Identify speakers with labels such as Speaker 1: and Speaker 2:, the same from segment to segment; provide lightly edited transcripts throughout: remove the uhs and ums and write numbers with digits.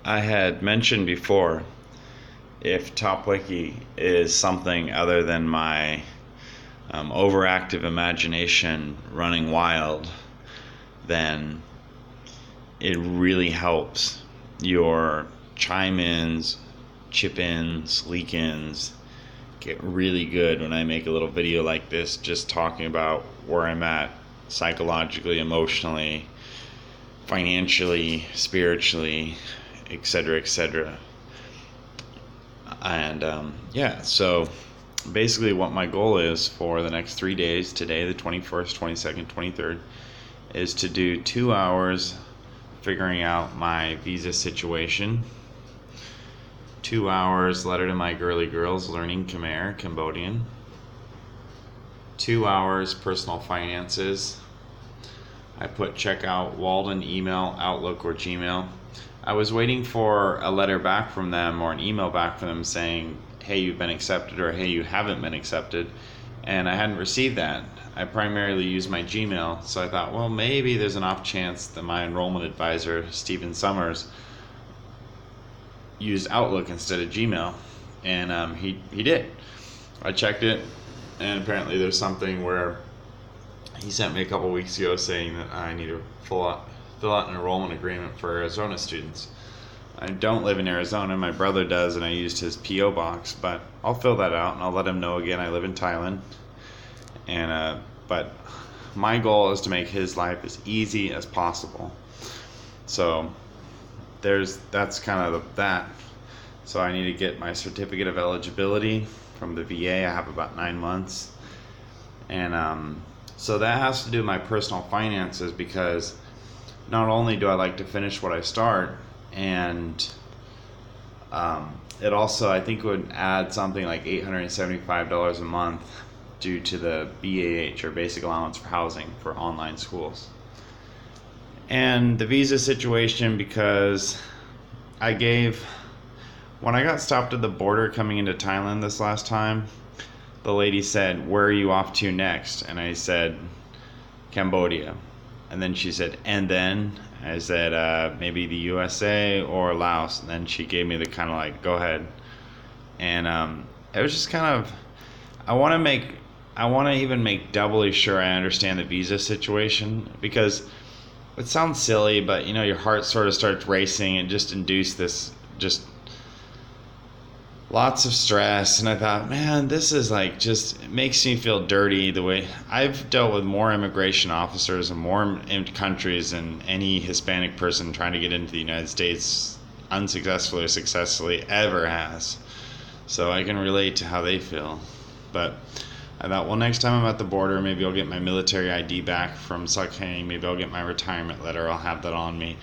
Speaker 1: I had mentioned before, if top-wiki is something other than my overactive imagination running wild, then it really helps your chime-ins, chip-ins, leak-ins get really good when I make a little video like this, just talking about where I'm at psychologically, emotionally, financially, spiritually, etc., etc. And yeah, so basically what my goal is for the next 3 days, today the 21st, 22nd, 23rd, is to do 2 hours figuring out my visa situation, 2 hours letter to my girly girls learning Khmer, Cambodian, 2 hours personal finances. I put check out Walden email, Outlook, or Gmail. I was waiting for a letter back from them or an email back from them saying, hey, you've been accepted, or hey, you haven't been accepted, and I hadn't received that. I primarily use my Gmail, so I thought, well, maybe there's an off chance that my enrollment advisor, Stephen Summers, used Outlook instead of Gmail, and he did. I checked it, and apparently there's something where he sent me a couple weeks ago saying that I need to fill out an enrollment agreement for Arizona students. I don't live in Arizona, my brother does, and I used his P.O. box, but I'll fill that out and I'll let him know again I live in Thailand. And but my goal is to make his life as easy as possible. So that's kind of that. So I need to get my certificate of eligibility from the VA. I have about 9 months, and so that has to do with my personal finances, because not only do I like to finish what I start, and it also, I think, would add something like $875 a month due to the BAH, or Basic Allowance for Housing, for online schools. And the visa situation, because when I got stopped at the border coming into Thailand this last time, the lady said, where are you off to next? And I said, Cambodia. And then she said, and then? I said, maybe the USA or Laos. And then she gave me the kind of like, go ahead. And it was just kind of, I want to even make doubly sure I understand the visa situation, because it sounds silly, but you know, your heart sort of starts racing and just induce this just lots of stress. And I thought, man, this is like, just, it makes me feel dirty. The way I've dealt with more immigration officers and more countries than any Hispanic person trying to get into the United States unsuccessfully or successfully ever has, so I can relate to how they feel. But I thought, well, next time I'm at the border, maybe I'll get my military ID back from Sukhang, maybe I'll get my retirement letter, I'll have that on me.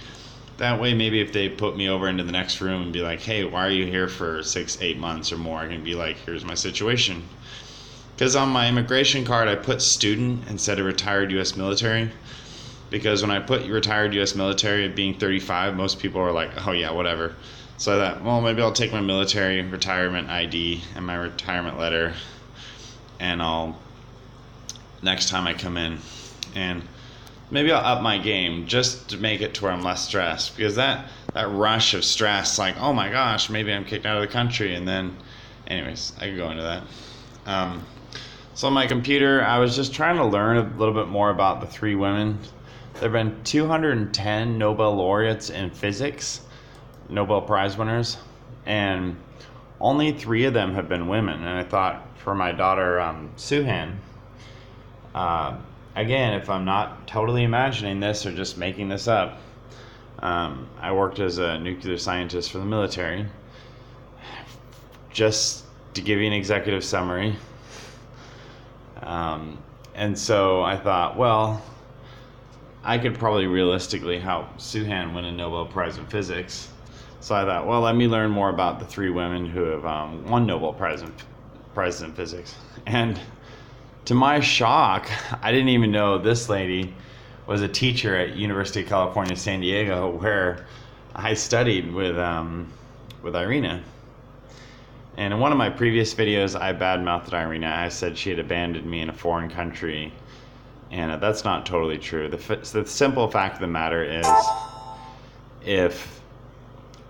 Speaker 1: That way, maybe if they put me over into the next room and be like, hey, why are you here for 6-8 months or more, I can be like, here's my situation. Because on my immigration card, I put student instead of retired U.S. military. Because when I put retired U.S. military being 35, most people are like, oh yeah, whatever. So I thought, well, maybe I'll take my military retirement ID and my retirement letter, and I'll, next time I come in, and maybe I'll up my game just to make it to where I'm less stressed, because that rush of stress, like, oh my gosh, maybe I'm kicked out of the country, and then, anyways, I could go into that. So on my computer, I was just trying to learn a little bit more about the three women. There have been 210 Nobel laureates in physics, Nobel Prize winners, and only 3 of them have been women. And I thought, for my daughter, Suhan, again, if I'm not totally imagining this or just making this up, I worked as a nuclear scientist for the military. Just to give you an executive summary. And so I thought, well, I could probably realistically help Suhan win a Nobel Prize in physics. So I thought, well, let me learn more about the 3 women who have won Nobel Prizes in physics. And to my shock, I didn't even know this lady was a teacher at University of California, San Diego, where I studied with Irina. And in one of my previous videos, I badmouthed Irina. I said she had abandoned me in a foreign country, and that's not totally true. The simple fact of the matter is, if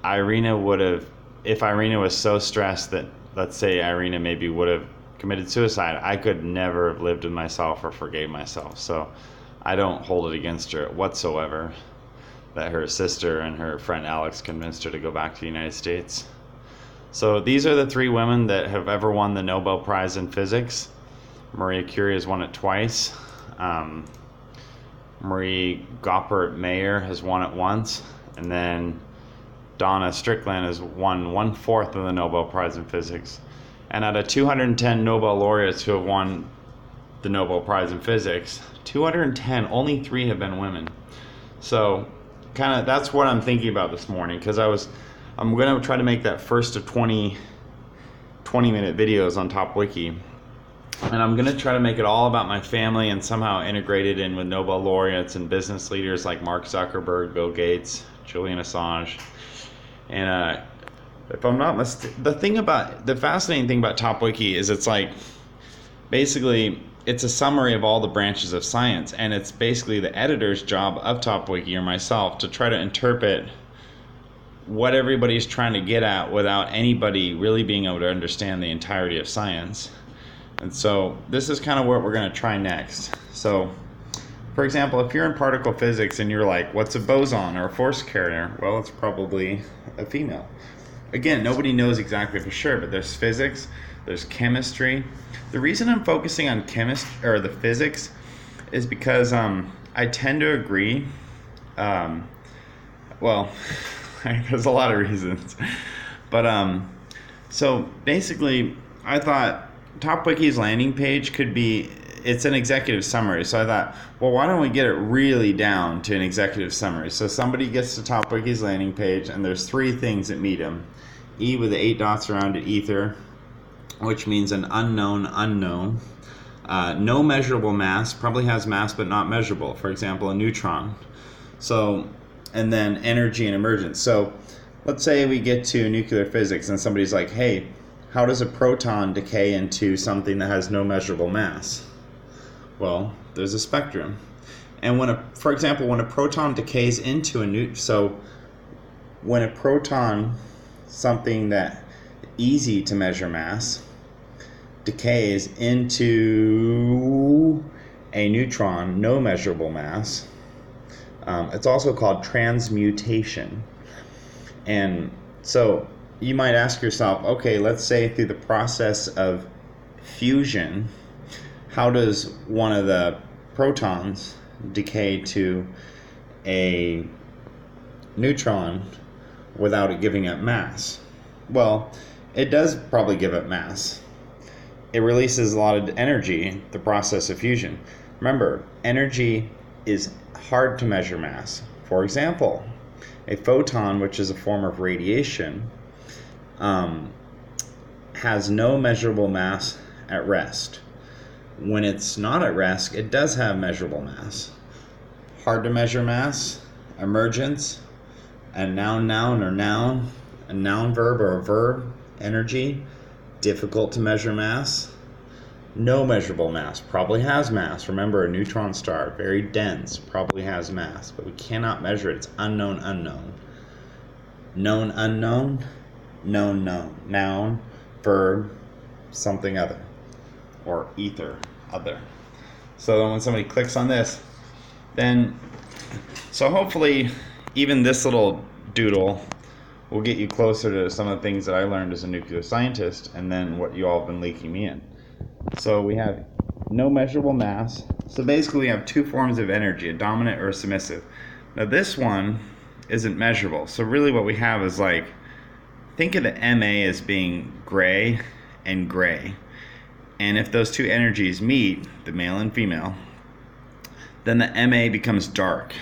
Speaker 1: Irina would have, if Irina was so stressed that, let's say Irina maybe would have committed suicide, I could never have lived with myself or forgave myself. So I don't hold it against her whatsoever that her sister and her friend Alex convinced her to go back to the United States. So these are the 3 women that have ever won the Nobel Prize in Physics. Maria Curie has won it twice. Marie Goppert-Mayer has won it once. And then Donna Strickland has won 1/4 of the Nobel Prize in Physics. And out of 210 Nobel laureates who have won the Nobel Prize in Physics, 210, only 3 have been women. So kind of that's what I'm thinking about this morning, because I'm going to try to make that first of 20-minute videos on top-wiki. And I'm going to try to make it all about my family and somehow integrate it in with Nobel laureates and business leaders like Mark Zuckerberg, Bill Gates, Julian Assange. And if I'm not mistaken, the fascinating thing about top-wiki is it's like, basically, it's a summary of all the branches of science. And it's basically the editor's job of top-wiki, or myself, to try to interpret what everybody's trying to get at without anybody really being able to understand the entirety of science. And so this is kind of what we're going to try next. So, for example, if you're in particle physics and you're like, what's a boson or a force carrier? Well, it's probably a female. Again, nobody knows exactly for sure, but there's physics, there's chemistry. The reason I'm focusing on chemistry or the physics is because I tend to agree. Well, there's a lot of reasons, but so basically, I thought top-wiki's landing page could be, it's an executive summary. So I thought, well, why don't we get it really down to an executive summary? So somebody gets to top-wiki's landing page, and there's 3 things that meet them. E with the 8 dots around it, ether, which means an unknown unknown. No measurable mass, probably has mass but not measurable. For example, a neutron. So, and then energy and emergence. So let's say we get to nuclear physics and somebody's like, hey, how does a proton decay into something that has no measurable mass? Well, there's a spectrum. And for example, when a proton decays into a neutron, so when a proton, something that easy to measure mass, decays into a neutron, no measurable mass, it's also called transmutation. And so you might ask yourself, okay, let's say through the process of fusion, how does one of the protons decay to a neutron without it giving up mass? Well, it does probably give up mass. It releases a lot of energy, the process of fusion. Remember, energy is hard to measure mass. For example, a photon, which is a form of radiation, has no measurable mass at rest. When it's not at rest, it does have measurable mass. Hard to measure mass, emergence, a noun or noun, a noun verb or a verb, energy, difficult to measure mass. No measurable mass, probably has mass. Remember, a neutron star, very dense, probably has mass, but we cannot measure it. It's unknown unknown. Known unknown, known known. Noun, verb, something other, or ether, other. So then when somebody clicks on this, then, so hopefully even this little doodle will get you closer to some of the things that I learned as a nuclear scientist, and then what you all have been leaking me in. So we have no measurable mass. So basically we have 2 forms of energy, a dominant or a submissive. Now this one isn't measurable. So really what we have is like, think of the MA as being gray and gray. And if those 2 energies meet, the male and female, then the MA becomes dark.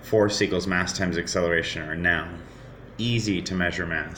Speaker 1: Force equals mass times acceleration, or noun. Easy to measure mass.